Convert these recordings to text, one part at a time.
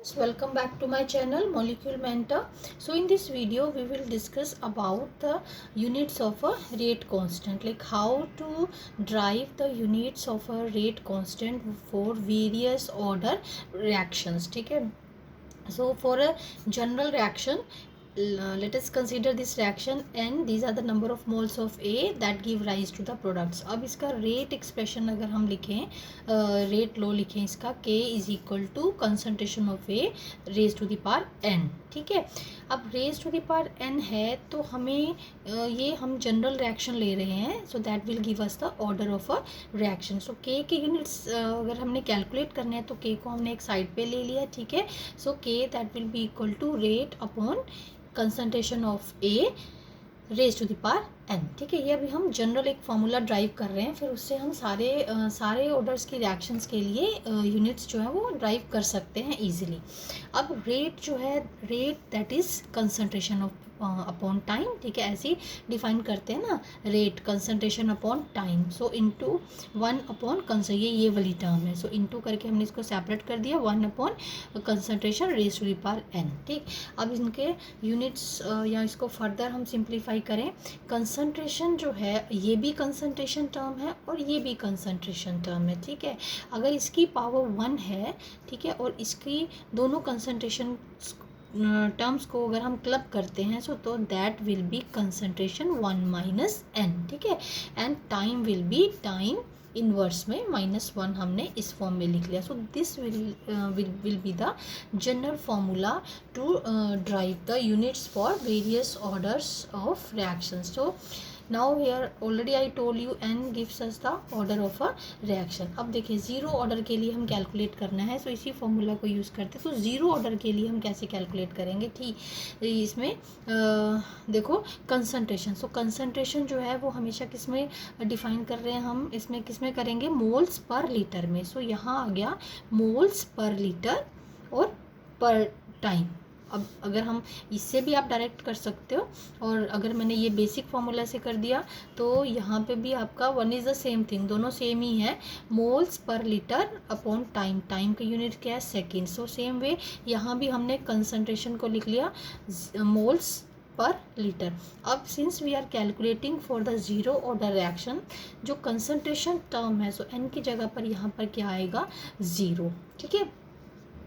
Welcome back to my channel Molecule Mentor. So in this video we will discuss about the units of a rate constant, like how to drive the units of a rate constant for various order reactions. ठीक है. So for a general reaction, let us consider this reaction and these are the number of moles of A that give rise to the products. अब इसका rate expression अगर हम लिखें, rate law लिखें इसका, K is equal to concentration of A raised to the power n. ठीक है. अब raised to the power n है तो हमें ये हम जनरल रिएक्शन ले रहे हैं, so that will give us the order of a reaction. So K के यूनिट्स अगर हमने कैलकुलेट करने हैं तो K को हमने एक साइड पे ले लिया. ठीक है. So K that will be equal to rate upon concentration of A raise to the power n. ठीक है. ये अभी हम जनरल एक फॉर्मूला ड्राइव कर रहे हैं, फिर उससे हम सारे ऑर्डर्स की रिएक्शंस के लिए यूनिट्स जो है वो ड्राइव कर सकते हैं इजीली. अब रेट जो है, rate that is concentration of upon time. ठीक है. ऐसे ही डिफाइन करते हैं ना, रेट कंसंट्रेशन अपॉन टाइम. सो इनटू 1 अपॉन ये वाली टर्म है. सो इनटू करके हमने इसको सेपरेट कर दिया, 1 upon concentration raise to the power n. ठीक. अब इनके यूनिट्स या इसको फर्दर हम सिंप्लीफाई करें, कंसंट्रेशन जो है ये भी कंसंट्रेशन टर्म है और ये भी कंसंट्रेशन टर्म है. ठीक है. अगर इसकी पावर 1 है, ठीक है, और इसकी दोनों कंसंट्रेशन टर्म्स को अगर हम क्लब करते हैं तो that will be concentration 1 minus n. ठीक है. And time will be time inverse में -1 हमने इस फॉर्म में लिख लिया. So this will be the general formula to drive the units for various orders of reactions. So now here already I told you n gives us the order of a reaction. अब देखिए zero order के लिए हम calculate करना है, सो इसी formula को use करते हैं. तो जीरो ऑर्डर के लिए हम कैसे कैलकुलेट करेंगे? ठीक, इसमें देखो कंसंट्रेशन. सो कंसंट्रेशन जो है वो हमेशा किस में डिफाइन कर रहे हैं हम, इसमें किस में करेंगे? मोल्स पर लीटर में. सो यहाँ आ गया मोल्स पर लीटर और पर टाइम. अब अगर हम इससे भी आप डायरेक्ट कर सकते हो, और अगर मैंने ये बेसिक फार्मूला से कर दिया तो यहाँ पे भी आपका one is the same thing, दोनों सेम ही है. Moles per litre upon time. Time का यूनिट क्या है? सेकेंड. सो सेम वे यहाँ भी हमने कंसंट्रेशन को लिख लिया मोल्स पर लीटर. अब since we are calculating for the zero order reaction, जो कंसंट्रेशन टर्म है, सो n की जगह पर यहाँ पर क्या आएगा? ज़ीरो. ठीक है.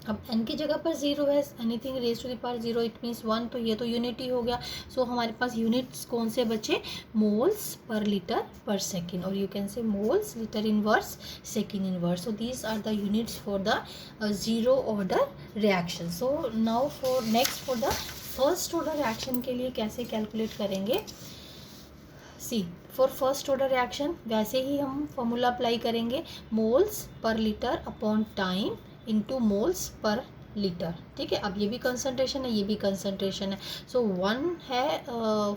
अब n की जगह पर ज़ीरो है, anything raise to the power zero, it means 1, तो ये तो यूनिट ही हो गया. सो हमारे पास यूनिट्स कौन से बचे? Moles per litre per second, और you can say moles litre inverse second inverse. So these are the units for the zero order reaction. So now for next for the first order reaction के लिए कैसे calculate करेंगे? See, for first order reaction वैसे ही हम formula apply करेंगे, moles per litre upon time into moles per litre. ठीक है. अब ये भी कंसंट्रेशन है, ये भी कंसंट्रेशन है. सो 1 है,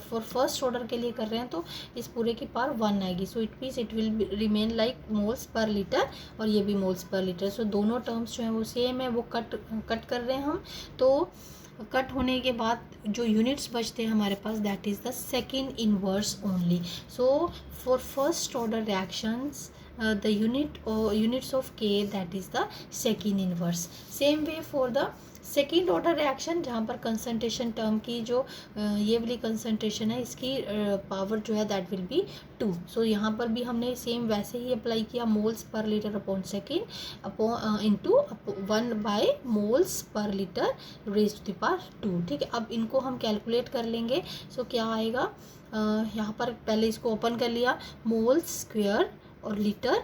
फॉर फर्स्ट ऑर्डर के लिए कर रहे हैं तो इस पूरे की पावर 1 आएगी. So it means it will remain like moles per litre, और ये भी मोल्स पर लीटर. सो दोनों टर्म्स जो हैं वो सेम है, वो कट कर रहे हैं हम. तो कट होने के बाद जो यूनिट्स बचते हैं हमारे पास, that is the second inverse only. So for first order reactions the units of K, that is the second inverse. Same way for the second order reaction, जहाँ पर कंसंट्रेशन टर्म की जो ये वाली कंसंट्रेशन है, इसकी पावर जो है दैट विल बी 2. सो यहाँ पर भी हमने सेम वैसे ही अप्लाई किया, moles per litre upon second upon into 1 by moles per litre raise to the power 2. ठीक है. अब इनको हम कैलकुलेट कर लेंगे. सो क्या आएगा? यहाँ पर पहले इसको ओपन कर लिया, मोल्स स्क्वेयर और litre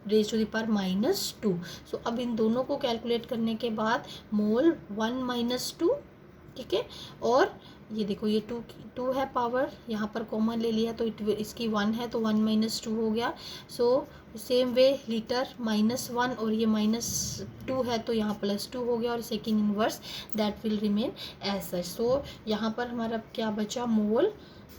raise to the power -2. So अब इन दोनों को कैलकुलेट करने के बाद मोल 1 माइनस 2. ठीक है. और ये देखो ये 2 है पावर, यहाँ पर कॉमन ले लिया तो इसकी 1 है तो 1 माइनस 2 हो गया. सो सेम वे लीटर -1 और ये -2 है तो यहाँ +2 हो गया, और second inverse that will remain as such. So यहाँ पर हमारा क्या बचा? मोल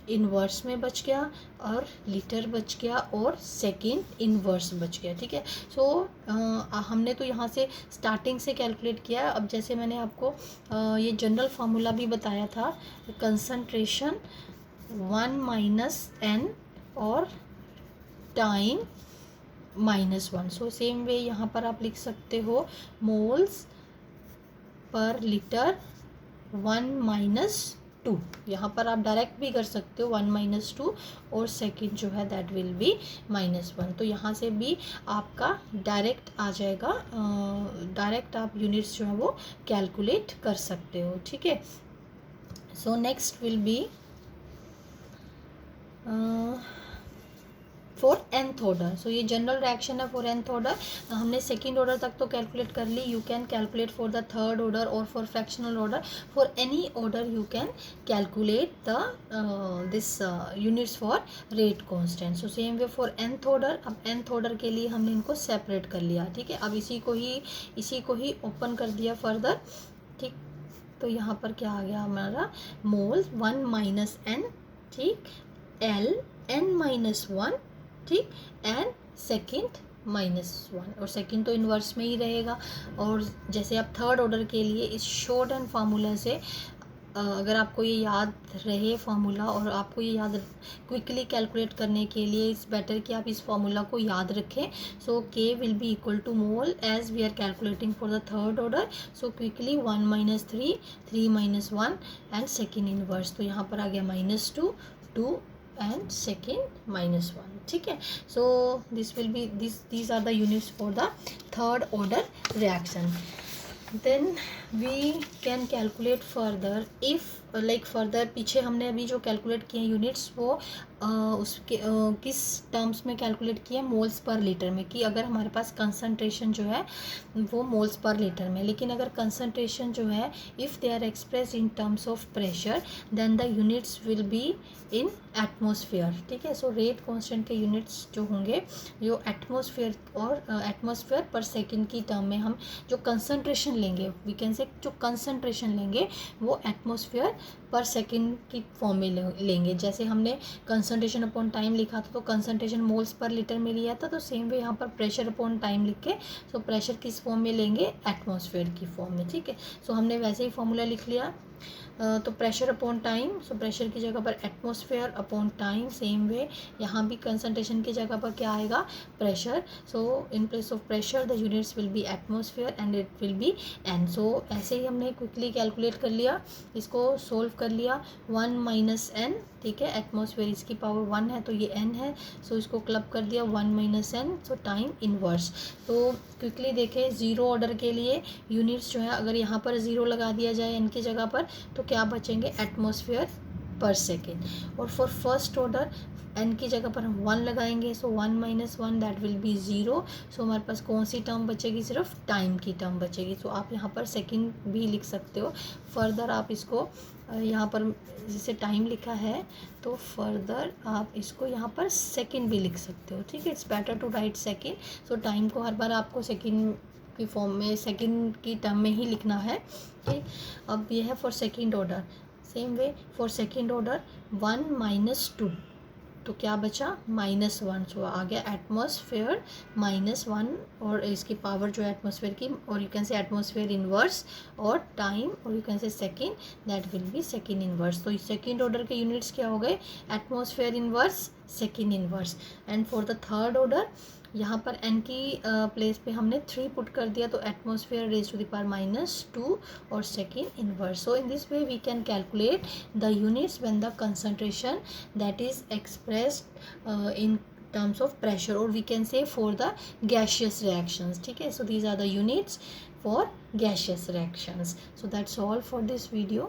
इन्वर्स में बच गया, और लीटर बच गया, और सेकेंड इन्वर्स बच गया. ठीक है. सो हमने तो यहाँ से स्टार्टिंग से कैलकुलेट किया. अब जैसे मैंने आपको ये जनरल फार्मूला भी बताया था, कंसंट्रेशन 1 माइनस n और टाइम -1. सो सेम वे यहाँ पर आप लिख सकते हो मोल्स पर लीटर 1-2। यहाँ पर आप डायरेक्ट भी कर सकते हो 1-2 और सेकेंड जो है दैट विल बी -1। तो यहाँ से भी आपका डायरेक्ट आ जाएगा, डायरेक्ट आप यूनिट्स जो है वो कैलकुलेट कर सकते हो, ठीक है। So next will be for nth order. So ये जनरल रिएक्शन है फॉर nth ऑर्डर। हमने सेकेंड ऑर्डर तक तो कैलकुलेट कर ली, you can calculate for the third order और for fractional order. For any order you can calculate the this units for rate constant. So same way for nth order. अब nth order के लिए हमने इनको separate कर लिया, ठीक है। अब इसी को ही ओपन कर दिया फर्दर, ठीक। तो यहाँ पर क्या आ गया हमारा, मोल 1 - n, ठीक, L n-1, ठीक, एंड सेकेंड -1, और सेकेंड तो इन्वर्स में ही रहेगा। और जैसे आप थर्ड ऑर्डर के लिए इस शॉर्ट एंड फार्मूला से अगर आपको ये याद रहे फार्मूला, और आपको ये याद क्विकली कैलकुलेट करने के लिए इट्स बेटर कि आप इस फार्मूला को याद रखें। So K will be equal to mole as we are calculating for the third order. So quickly 1 - 3, 3 - 1 and second inverse. तो यहाँ पर आ गया -2, 2 एंड सेकेंड -1, ठीक है। सो this will B these are the units for the third order reaction. Then we can calculate further if like further पीछे हमने अभी जो कैलकुलेट किए यूनिट्स वो उसके किस टर्म्स में कैलकुलेट किए, मोल्स पर लीटर में, कि अगर हमारे पास कंसंट्रेशन जो है वो मोल्स पर लीटर में। लेकिन अगर कंसंट्रेशन जो है if they are express in terms of pressure then the units will be in atmosphere, ठीक है। सो रेट कांस्टेंट के यूनिट्स जो होंगे जो एटमॉस्फेयर और एटमॉस्फेयर पर सेकेंड की टर्म में हम जो कंसंट्रेशन लेंगे, वी कैन से जो कंसंट्रेशन लेंगे वो एटमॉस्फेयर पर सेकेंड की फॉर्म में लेंगे। जैसे हमने कंसंट्रेशन अपॉन टाइम लिखा था तो कंसंट्रेशन मोल्स पर लीटर में लिया था, तो सेम वे यहाँ पर प्रेशर अपॉन टाइम लिख के सो प्रेशर किस फॉर्म में लेंगे, एटमॉस्फेयर की फॉर्म में, ठीक है। सो हमने वैसे ही फॉर्मूला लिख लिया। तो pressure upon time, so pressure की जगह पर atmosphere upon time. Same way यहाँ भी कंसंट्रेशन की जगह पर क्या आएगा, pressure. So in place of pressure the units will be atmosphere and it will be n. So ऐसे ही हमने क्विकली कैलकुलेट कर लिया, इसको सोल्व कर लिया। 1 - n, ठीक है, एटमॉस्फेयर इसकी पावर 1 है तो ये n है। सो इसको क्लब कर दिया 1 - n, सो टाइम इनवर्स। तो क्विकली देखें ज़ीरो ऑर्डर के लिए यूनिट्स जो है अगर यहाँ पर ज़ीरो लगा दिया जाए n की जगह पर तो क्या बचेंगे, एटमॉस्फेयर पर सेकेंड। और फॉर फर्स्ट ऑर्डर n की जगह पर हम 1 लगाएंगे, सो 1 - 1 दैट विल बी 0। सो हमारे पास कौन सी टर्म बचेगी, सिर्फ टाइम की टर्म बचेगी। सो आप यहाँ पर सेकेंड भी लिख सकते हो। फर्दर आप इसको यहाँ पर जैसे टाइम लिखा है तो फर्दर आप इसको यहाँ पर सेकेंड भी लिख सकते हो, ठीक है। It's better to write second. So time को हर बार आपको सेकेंड की फॉर्म में, सेकेंड की टर्म में ही लिखना है, ठीक। अब ये है for second order. Same way for second order 1 - 2, तो क्या बचा, -1। सो आ गया एटमॉस्फेयर -1 और इसकी पावर जो है एटमॉस्फेयर की, और यू कैन से एटमॉस्फेयर इनवर्स और टाइम, और यू कैन से second that will B second inverse. तो सेकेंड ऑर्डर के यूनिट्स क्या हो गए, atmosphere inverse, second inverse. And for the third order यहाँ पर n की प्लेस पे हमने 3 पुट कर दिया, तो atmosphere raise to the power -2 और second inverse. So in this way we can calculate the units when the concentration that is expressed in terms of pressure, or we can say for the gaseous reactions, ठीक है। So these are the units for gaseous reactions. So that's all for this video.